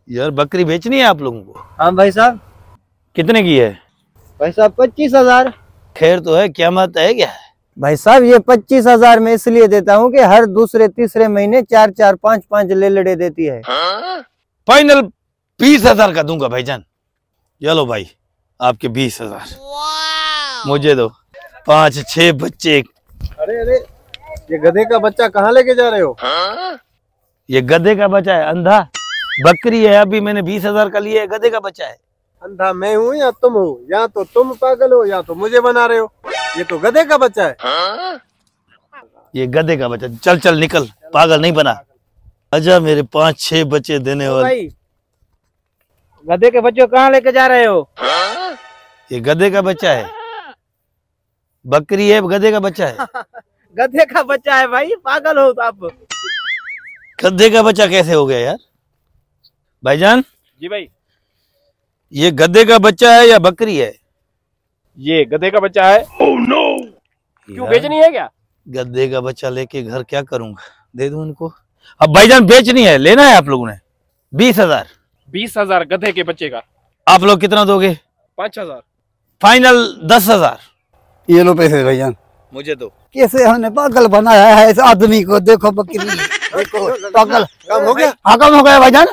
यार बकरी बेचनी है आप लोगों को? हाँ भाई साहब। कितने की है? भाई साहब 25,000। खैर तो है, क्या मत है क्या? भाई साहब ये 25,000 में इसलिए देता हूँ कि हर दूसरे तीसरे महीने 4-4 5-5 लेलड़े देती है। फाइनल 20,000 का दूंगा भाईजान। चलो भाई, आपके 20,000 मुझे दो। 5-6 बच्चे। अरे अरे, ये गधे का बच्चा कहाँ लेके जा रहे हो? ये गधे का बच्चा है, अंधा। बकरी है, अभी मैंने 20,000 का लिया है, गधे का बच्चा है। अंधा मैं हूँ या तुम हो? या तो तुम पागल हो या तो मुझे बना रहे हो। ये तो गधे का बच्चा है। ये गधे का बच्चा। चल चल निकल, पागल नहीं बना। अच्छा, मेरे 5-6 बच्चे देने वाले। भाई गधे के बच्चों कहाँ लेके जा रहे हो? ये गधे का बच्चा है। बकरी है, गधे का बच्चा है। गधे का बच्चा है भाई, पागल हो आप। गधे का बच्चा कैसे हो गया यार? भाईजान जी भाई, ये गधे का बच्चा है या बकरी है? ये गधे का बच्चा है। क्यों, बेचनी है क्या? गधे का बच्चा लेके घर क्या करूंगा? दे दूं इनको। अब भाईजान बेचनी है, लेना है आप लोगों ने? 20,000। 20,000 गधे के बच्चे का। आप लोग कितना दोगे? 5,000। फाइनल 10,000। ये लो पैसे भैया। मुझे दो। कैसे हमने पागल बनाया है इस आदमी को। देखो बकरी, देखो पागल। काम हो गया? हाँ, काम हो गया भाईजान।